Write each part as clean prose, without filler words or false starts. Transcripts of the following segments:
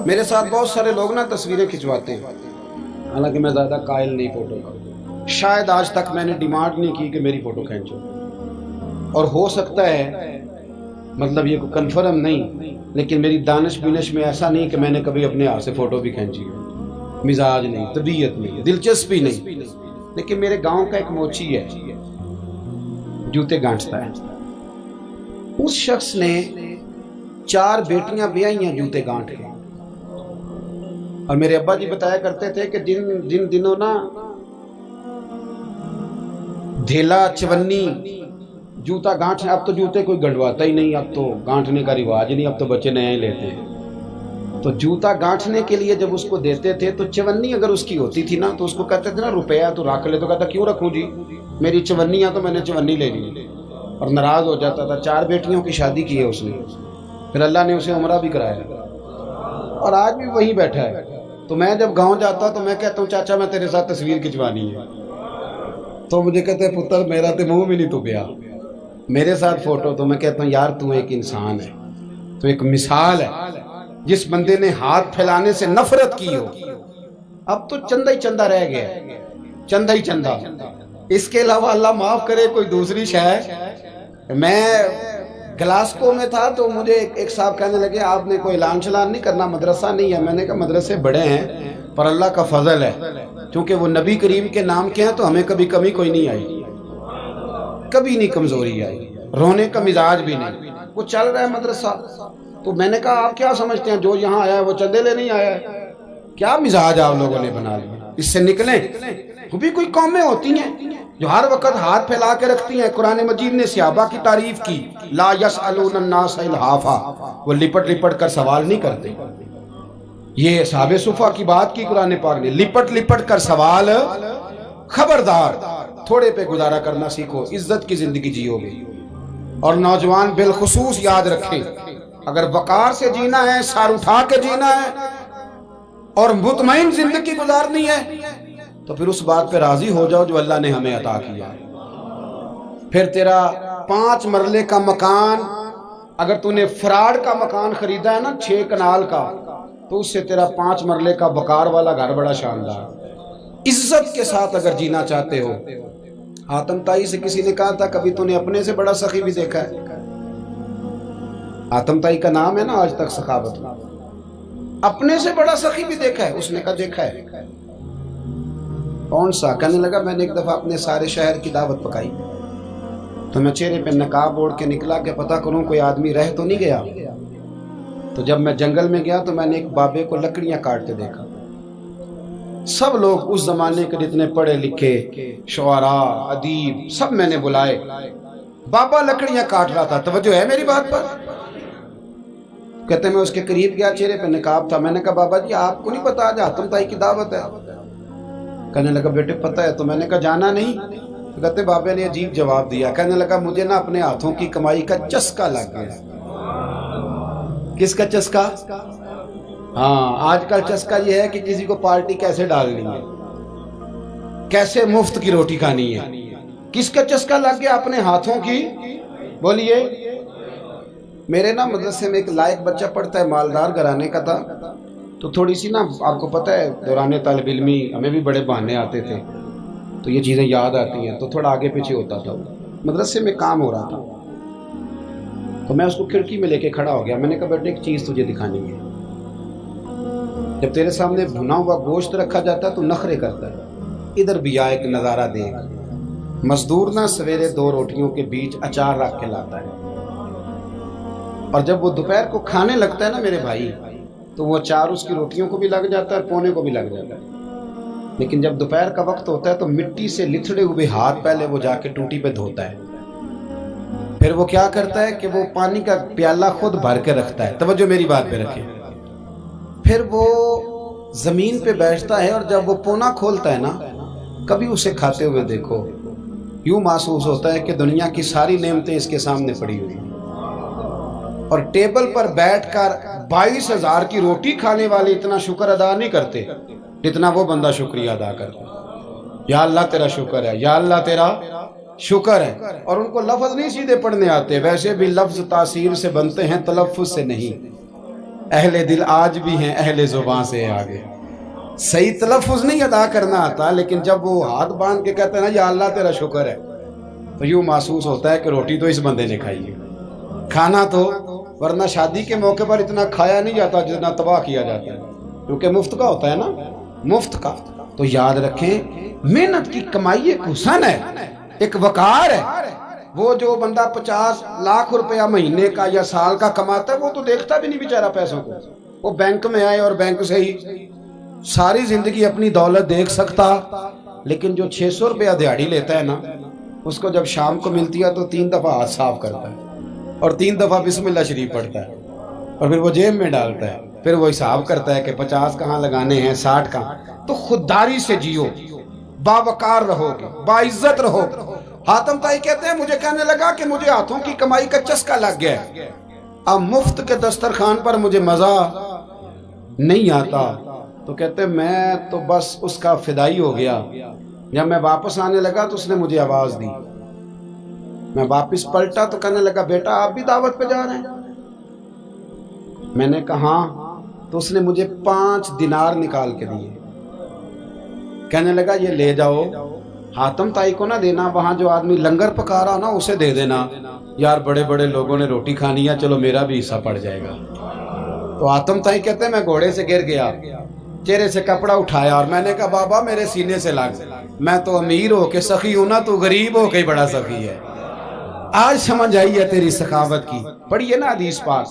میرے ساتھ بہت سارے لوگ نا تصویریں کھنچواتے ہیں، حالانکہ میں زیادہ قائل نہیں فوٹو کا، شاید آج تک میں نے ڈیمانڈ نہیں کی کہ میری فوٹو کھینچو، اور ہو سکتا ہے مطلب یہ کوئی کنفرم نہیں، لیکن میری دانش بینش میں ایسا نہیں کہ میں نے کبھی اپنے ہاتھ سے فوٹو بھی کھینچی ہو، مزاج نہیں، طبیعت نہیں، دلچسپی نہیں۔ لیکن میرے گاؤں کا ایک موچی ہے، جوتے گانٹتا ہے، اس شخص نے 4 بیٹیاں بیائی ہیں جوتے گانٹ کے، اور میرے ابا جی بتایا کرتے تھے کہ جن دنوں نا دھیلا چونی جوتا گانٹنے، اب تو جوتے کوئی گنڈواتا ہی نہیں، اب تو گانٹنے کا رواج نہیں، اب تو بچے نئے لیتے ہیں، تو جوتا گانٹنے کے لیے جب اس کو دیتے تھے تو چونی اگر اس کی ہوتی تھی نا تو اس کو کہتے تھے نا روپیہ تو رکھ لے، تو کہتا کیوں رکھوں جی، میری چونیاں تو میں نے چونی لے لی، اور ناراض ہو جاتا تھا۔ 4 بیٹیوں کی شادی کی ہے اس نے، پھر اللہ نے اسے عمرہ بھی کرایا، اور آج بھی وہیں بیٹھا ہے۔ تو میں جب گاؤں جاتا تو میں کہتا ہوں چاچا میں تیرے ساتھ تصویر کھنچوانی ہے، تو مجھے کہتے ہیں پتر میرا تو منہ بھی نہیں تو گیا میرے ساتھ فوٹو، تو میں کہتا ہوں یار تو ایک انسان ہے، تو ایک مثال ہے، جس بندے نے ہاتھ پھیلانے سے نفرت کی ہو، اب تو چندہ ہی چندہ رہ گیا، چندہ ہی چندہ، اس کے علاوہ اللہ معاف کرے کوئی دوسری شے۔ میں گلاسکو میں تھا تو مجھے ایک صاحب کہنے لگے آپ نے کوئی اعلان شلان نہیں کرنا، مدرسہ نہیں ہے؟ میں نے کہا مدرسے بڑے ہیں پر اللہ کا فضل ہے، کیونکہ وہ نبی کریم کے نام کے ہیں تو ہمیں کبھی کمی کوئی نہیں آئی، کبھی نہیں کمزوری آئی، رونے کا مزاج بھی نہیں، وہ چل رہا ہے مدرسہ۔ تو میں نے کہا آپ کیا سمجھتے ہیں جو یہاں آیا ہے وہ چندے لے نہیں آیا ہے؟ کیا مزاج آپ لوگوں نے بنا لیا، اس سے نکلیں۔ وہ بھی کوئی قومیں ہوتی ہیں جو ہر وقت ہاتھ پھیلا کے رکھتی ہیں۔ قرآن مجید نے صحابہ کی تعریف کی، لا یسألون الناس الحافا، وہ لپٹ لپٹ کر سوال نہیں کرتے۔ یہ اصحاب صفا کی بات کی قرآن پاک نے، لپٹ لپٹ کر سوال، خبردار تھوڑے پہ گزارا کرنا سیکھو، عزت کی زندگی جیو گے۔ اور نوجوان بالخصوص یاد رکھیں، اگر وقار سے جینا ہے، سر اٹھا کے جینا ہے اور مطمئن زندگی گزارنی ہے تو پھر اس بات پہ راضی ہو جاؤ جو اللہ نے ہمیں عطا کیا ہے۔ پھر تیرا 5 مرلے کا مکان، اگر تو نے فراڈ کا مکان خریدا ہے نا 6 کنال کا، تو اس سے تیرا 5 مرلے کا وقار والا گھر بڑا شاندار۔ عزت کے ساتھ اگر جینا چاہتے ہو، حاتم طائی سے کسی نے کہا تھا کبھی تو نے اپنے سے بڑا سخی بھی دیکھا ہے؟ حاتم طائی کا نام ہے نا آج تک سخاوت میں، اپنے سے بڑا سخی بھی دیکھا ہے؟ اس نے کہا دیکھا ہے۔ کون سا؟ کہنے لگا میں نے ایک دفعہ اپنے سارے شہر کی دعوت پکائی تو میں چہرے پہ نقاب اوڑھ کے نکلا کہ پتہ کروں کوئی آدمی رہ تو نہیں گیا۔ تو جب میں جنگل میں گیا تو میں نے ایک بابے کو لکڑیاں کاٹتے دیکھا۔ سب لوگ اس زمانے کے جتنے پڑھے لکھے شعراء ادیب سب میں نے بلائے، بابا لکڑیاں کاٹ رہا تھا، توجہ ہے میری بات پر؟ کہتے میں اس کے قریب گیا، چہرے پہ نقاب تھا، میں نے کہا بابا جی آپ کو نہیں پتا آج حاتم طائی کی دعوت ہے؟ کہنے لگا بیٹے پتہ ہے، تو میں نے کہا جانا نہیں؟ تو کہتے بابا نے عجیب جواب دیا، کہنے لگا مجھے نا اپنے ہاتھوں کی کمائی کا چسکا لگ گیا۔ کس کا چسکا؟ ہاں آج کل چسکا یہ ہے کہ کسی کو پارٹی کیسے ڈالنی ہے، کیسے مفت کی روٹی کھانی ہے۔ کس کا چسکا لگ گیا؟ اپنے ہاتھوں کی۔ بولیے۔ میرے نا مدرسے میں ایک لائق بچہ پڑھتا ہے، مالدار گھرانے کا تھا، تو تھوڑی سی نا آپ کو پتہ ہے دوران طالب علمی ہمیں بھی بڑے بہانے آتے تھے، تو یہ چیزیں یاد آتی ہیں، تو تھوڑا آگے پیچھے ہوتا تھا۔ مدرسے میں کام ہو رہا تھا تو میں اس کو کھڑکی میں لے کے کھڑا ہو گیا، میں نے کہا بیٹے ایک چیز تجھے دکھانی ہے، جب تیرے سامنے بھنا ہوا گوشت رکھا جاتا ہے تو نخرے کرتا ہے، ادھر بھی آ ایک نظارہ دیکھ۔ مزدور نا سویرے 2 روٹیوں کے بیچ اچار رکھ کے لاتا ہے، اور جب وہ دوپہر کو کھانے لگتا ہے نا میرے بھائی، تو وہ اچار اس کی روٹیوں کو بھی لگ جاتا ہے اور پونے کو بھی لگ جاتا ہے۔ لیکن جب دوپہر کا وقت ہوتا ہے تو مٹی سے لتھڑے ہوئے ہاتھ پہلے وہ جا کے ٹوٹی پہ دھوتا ہے، پھر وہ کیا کرتا ہے کہ وہ پانی کا پیالہ خود بھر کے رکھتا ہے، توجہ میری بات پہ رکھیں، پھر وہ زمین پہ بیٹھتا ہے اور جب وہ پونا کھولتا ہے نا، کبھی اسے کھاتے ہوئے دیکھو، یوں محسوس ہوتا ہے کہ دنیا کی ساری نعمتیں اس کے سامنے پڑی ہوئی ہیں، اور ٹیبل پر بیٹھ کر 22,000 کی روٹی کھانے والے اتنا شکر ادا نہیں کرتے جتنا وہ بندہ شکریہ ادا کرتا ہے۔ یا اللہ تیرا شکر ہے، یا اللہ تیرا شکر ہے۔ اور ان کو لفظ نہیں سیدھے پڑھنے آتے، ویسے بھی لفظ تاثیر سے بنتے ہیں تلفظ سے نہیں۔ اہل دل آج بھی ہیں اہل زبان سے آگے. صحیح تلفظ نہیں ادا کرنا آتا، لیکن جب وہ ہاتھ باندھ کے کہتے ہیں نا یا اللہ تیرا شکر ہے، تو یوں محسوس ہوتا ہے کہ روٹی تو اس بندے نے کھائی ہے. کھانا تو، ورنہ شادی کے موقع پر اتنا کھایا نہیں جاتا جتنا تباہ کیا جاتا ہے، کیونکہ مفت کا ہوتا ہے نا، مفت کا. تو یاد رکھیں محنت کی کمائی ایک حسن ہے، ایک وقار ہے. وہ جو بندہ 50 لاکھ روپیہ مہینے کا یا سال کا کماتا ہے وہ تو دیکھتا بھی نہیں بیچارہ پیسوں کو. وہ بینک میں آئے اور بینک سے ہی ساری زندگی اپنی دولت دیکھ سکتا، لیکن جو 600 روپیہ دیہاڑی لیتا ہے نا، اس کو جب شام کو ملتی ہے تو 3 دفعہ ہاتھ صاف کرتا ہے اور 3 دفعہ بسم اللہ شریف پڑھتا ہے اور پھر وہ جیب میں ڈالتا ہے. پھر وہ حساب کرتا ہے کہ 50 کہاں لگانے ہیں، 60 کہاں. تو خودداری سے جیو، باوقار رہو گے، باعزت رہو گے. حاتم طائی کہتے ہیں مجھے کہنے لگا کہ مجھے ہاتھوں کی کمائی کا چسکا لگ گیا ہے، اب مفت کے دسترخوان پر مجھے مزہ نہیں آتا. تو کہتے ہیں میں تو بس اس کا فدائی ہو گیا. جب میں واپس آنے لگا تو اس نے مجھے آواز دی. میں واپس پلٹا تو کہنے لگا بیٹا آپ بھی دعوت پہ جا رہے ہیں؟ میں نے کہا ہاں. تو اس نے مجھے 5 دینار نکال کے دیے. کہنے لگا یہ لے جاؤ، حاتم طائی کو نہ دینا، وہاں جو آدمی لنگر پکا رہا نا اسے دے دینا. یار بڑے بڑے لوگوں نے روٹی کھانی ہے، چلو میرا بھی حصہ پڑ جائے گا. تو حاتم طائی کہتے ہیں میں گھوڑے سے گر گیا، چہرے سے کپڑا اٹھایا اور میں نے کہا بابا میرے سینے سے لگ، میں تو امیر ہو کے سخی ہوں نا، تو غریب ہو کے بڑا سخی ہے. آج سمجھ آئی ہے تیری سخاوت کی. پڑھیے نا حدیث پاک.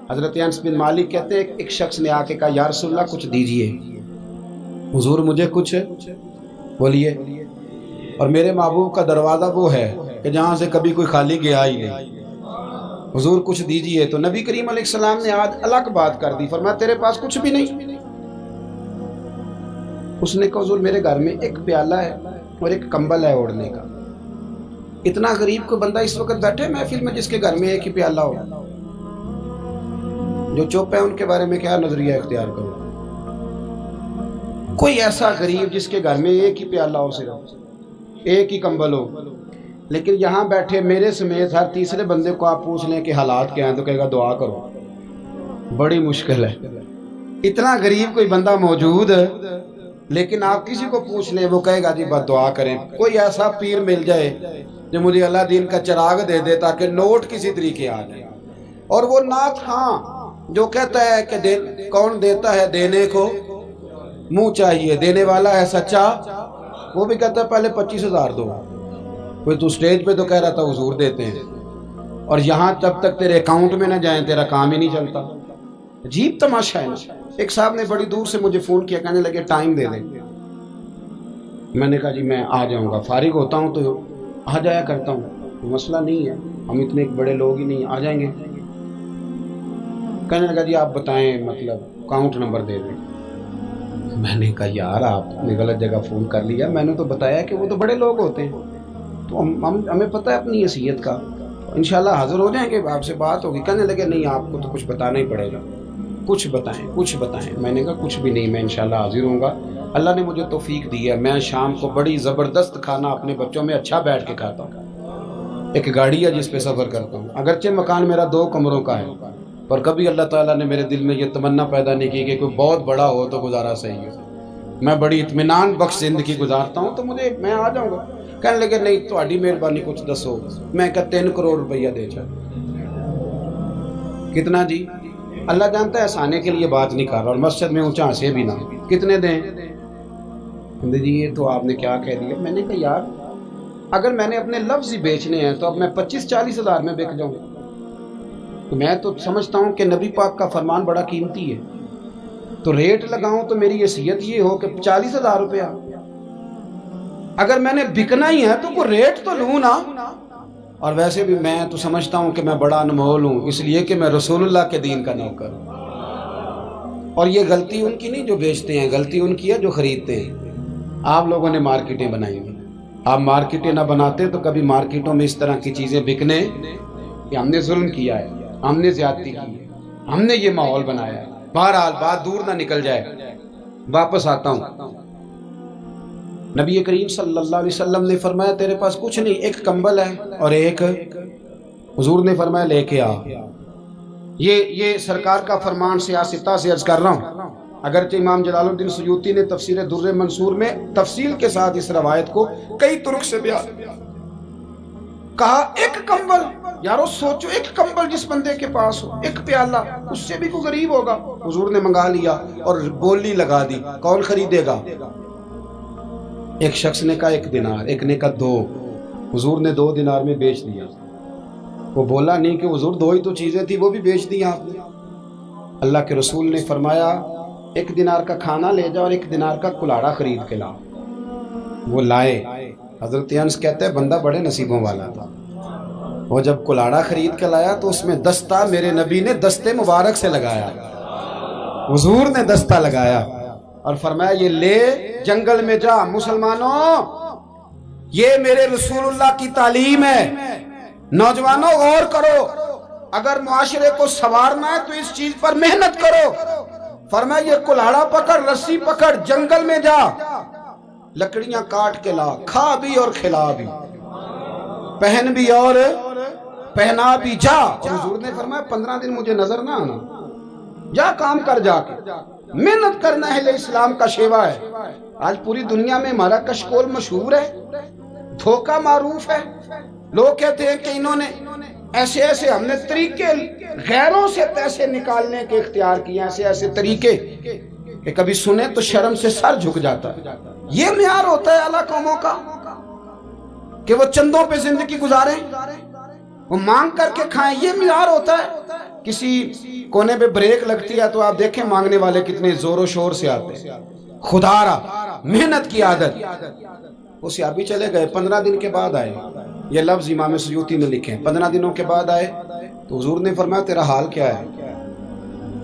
حضرت انس بن مالک کہتے ہیں ایک شخص نے آ کے کہا یا رسول اللہ کچھ دیجئے. حضور مجھے کچھ بولیے. اور میرے محبوب کا دروازہ وہ ہے کہ جہاں سے کبھی کوئی خالی گیا ہی نہیں. حضور کچھ دیجئے. تو نبی کریم علیہ السلام نے آج الگ بات کر دی، فرمایا تیرے پاس کچھ بھی نہیں؟ اس نے کہا حضور میرے گھر میں ایک پیالہ ہے اور ایک کمبل ہے اوڑھنے کا. اتنا غریب کو بندہ اس وقت بیٹھے محفل میں جس کے گھر میں ایک ہی پیالہ ہو. جو چپ ہے ان کے بارے میں کیا نظریہ اختیار کرو. کوئی ایسا غریب جس کے گھر میں ایک ہی پیالہ ہو، صرف ایک ہی کمبل ہو. لیکن یہاں بیٹھے میرے سمیت ہر تیسرے بندے کو آپ پوچھ لیں کہ حالات کیا ہیں تو کہے گا دعا کرو. بڑی مشکل ہے. اتنا غریب کوئی بندہ موجود ہے، لیکن آپ کسی کو پوچھ لیں وہ کہے گا جی بس دعا کریں. کوئی ایسا پیر مل جائے جو مجھے اللہ دین کا چراغ دے دے تاکہ نوٹ کسی طریقے آ جائے. اور وہ نعت خاں جو کہتا ہے کہ کون دیتا ہے دینے کو منہ چاہیے، دینے والا ہے سچا، وہ بھی کہتا ہے پہلے 25,000 دو. کوئی تو سٹیج پہ تو کہہ رہا تھا حضور دیتے ہیں، اور یہاں جب تک تیرے اکاؤنٹ میں نہ جائیں تیرا کام ہی نہیں چلتا. عجیب تماشا ہے نا. ایک صاحب نے بڑی دور سے مجھے فون کیا، کہنے لگے ٹائم دے دیں. میں نے کہا جی میں آ جاؤں گا، فارغ ہوتا ہوں تو آ جایا کرتا ہوں، مسئلہ نہیں ہے، ہم اتنے بڑے لوگ ہی نہیں، آ جائیں گے. کہنے لگا جی آپ بتائیں مطلب اکاؤنٹ نمبر دے دیں. میں نے کہا یار آپ نے غلط جگہ فون کر لیا، میں نے تو بتایا کہ وہ تو بڑے لوگ ہوتے ہیں، تو ہمیں پتہ ہے اپنی حیثیت کا، انشاءاللہ حاضر ہو جائیں گے، آپ سے بات ہوگی. کہنے لگے نہیں آپ کو تو کچھ بتانا ہی پڑے گا، کچھ بتائیں کچھ بتائیں. میں نے کہا کچھ بھی نہیں، میں انشاءاللہ حاضر ہوں گا. اللہ نے مجھے توفیق دی ہے، میں شام کو بڑی زبردست کھانا اپنے بچوں میں اچھا بیٹھ کے کھاتا ہوں. ایک گاڑی ہے جس پہ سفر کرتا ہوں، اگرچہ مکان میرا 2 کمروں کا ہے، پر کبھی اللہ تعالیٰ نے میرے دل میں یہ تمنا پیدا نہیں کی کہ کوئی بہت بڑا ہو تو گزارا صحیح ہو. میں بڑی اطمینان بخش زندگی گزارتا ہوں، تو میں آ جاؤں گا. کہنے لگے نہیں تہاڈی مہربانی کچھ دسو. میں کہا 3 کروڑ روپیہ دے چاہے. کتنا جی؟ اللہ جانتا ہے ہنسانے کے لیے بات نہیں کر رہا، اور مسجد میں اونچا ہنسے بھی نہ. کتنے دیں؟ جی یہ تو آپ نے کیا کہہ دیا. میں نے کہا یار اگر میں نے اپنے لفظ ہی بیچنے ہیں تو اب میں 25-40 ہزار میں بک جاؤں. تو میں تو سمجھتا ہوں کہ نبی پاک کا فرمان بڑا قیمتی ہے، تو ریٹ لگاؤں تو میری حیثیت یہ ہو کہ 40,000 روپیہ. اگر میں نے بکنا ہی ہے تو کوئی ریٹ تو لوں نا. اور ویسے بھی میں تو سمجھتا ہوں کہ میں بڑا انمول ہوں، اس لیے کہ میں رسول اللہ کے دین کا نوکر ہوں. اور یہ غلطی ان کی نہیں جو بیچتے ہیں، غلطی ان کی ہے جو خریدتے ہیں. آپ لوگوں نے مارکیٹیں بنائی ہیں، آپ مارکیٹیں نہ بناتے تو کبھی مارکیٹوں میں اس طرح کی چیزیں بکنے کہ ہم نے ظلم کیا ہے، ہم نے زیادتی کی ہے، ہم نے یہ ماحول بنایا ہے. بہرحال بات دور نہ نکل جائے، واپس آتا ہوں. نبی کریم صلی اللہ علیہ وسلم نے فرمایا تیرے پاس کچھ نہیں، ایک کمبل ہے اور ایک. حضور نے فرمایا لے کے آ. یہ سرکار کا فرمان سیاستہ سے عرض کر رہا ہوں۔ اگرچہ امام جلال الدین سیوطی نے تفسیر در منصور میں تفصیل کے ساتھ اس روایت کو کئی طرق سے بیان کہا، ایک کمبل، یارو سوچو ایک کمبل جس بندے کے پاس ہو، ایک پیالہ، اس سے بھی کوئی غریب ہوگا، حضور نے منگا لیا اور بولی لگا دی، کون خریدے گا؟ ایک شخص نے کہا 1 دینار، ایک نے کہا 2، حضور نے 2 دینار میں بیچ دیا۔ وہ بولا نہیں کہ حضور 2 ہی تو چیزیں تھی، وہ بھی بیچ دی آپ نے۔ اللہ کے رسول نے فرمایا 1 دینار کا کھانا لے جاؤ اور 1 دینار کا کلاڑا خرید کے لاؤ۔ وہ لائے۔ حضرت انس کہتے ہیں بندہ بڑے نصیبوں والا تھا، وہ جب کلاڑا خرید کے لایا تو اس میں دستہ میرے نبی نے دستے مبارک سے لگایا، حضور نے دستہ لگایا اور فرمایا یہ لے جنگل میں جا۔ مسلمانوں، یہ میرے رسول اللہ کی تعلیم ہے۔ نوجوانوں غور کرو، اگر معاشرے کو سنوارنا ہے تو اس چیز پر محنت کرو۔ فرمایا یہ کلاڑا پکڑ، رسی پکڑ، جنگل میں جا، لکڑیاں کاٹ کے لا، کھا بھی اور کھلا بھی، پہن بھی اور پہنا بھی، جا۔ اور حضور نے فرمایا 15 دن مجھے نظر نہ آنا، جا کام کر، جا کے محنت کرنا اہل اسلام کا شیوا ہے۔ آج پوری دنیا میں ہمارا کشکول مشہور ہے، دھوکہ معروف ہے۔ لوگ کہتے ہیں کہ انہوں نے ایسے ایسے، ہم نے طریقے غیروں سے پیسے نکالنے کے اختیار کیے، ایسے ایسے طریقے کہ کبھی سنیں تو شرم سے سر جھک جاتا ہے۔ یہ معیار ہوتا ہے اعلیٰ قوموں کا کہ وہ چندوں پہ زندگی گزاریں، وہ مانگ کر کے کھائیں، یہ معیار ہوتا ہے۔ کسی کونے پہ بریک لگتی ہے تو آپ دیکھیں مانگنے والے کتنے زور و شور سے آتے ہیں۔ خدا را محنت کی عادت۔ وہ صحابی چلے گئے، 15 دن کے بعد آئے، یہ لفظ امام سیوطی نے لکھے، 15 دنوں کے بعد آئے تو حضور نے فرمایا تیرا حال کیا ہے؟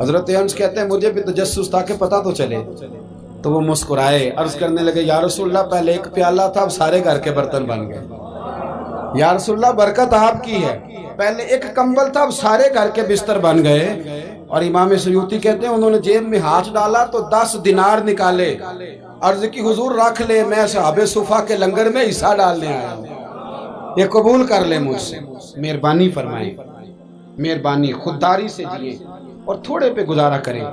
حضرت انس کہتے ہیں مجھے بھی تجسس تھا کہ پتہ تو چلے، تو وہ مسکرائے، عرض کرنے لگے یا رسول اللہ پہلے 1 پیالہ تھا، اب سارے گھر کے برتن بن گئے۔ یا رسول اللہ برکت آپ کی ہے، پہلے 1 کمبل تھا، اب سارے گھر کے بستر بن گئے۔ اور امام سیوطی کہتے ہیں انہوں نے جیب میں ہاتھ ڈالا تو 10 دینار نکالے، عرض کی حضور رکھ لے، میں صحابہ صفا کے لنگر میں حصہ ڈالنے آیا ہوں، یہ قبول کر لے مجھ سے۔ مہربانی فرمائیں، مہربانی، خودداری سے جئیں اور تھوڑے پہ گزارا کریں۔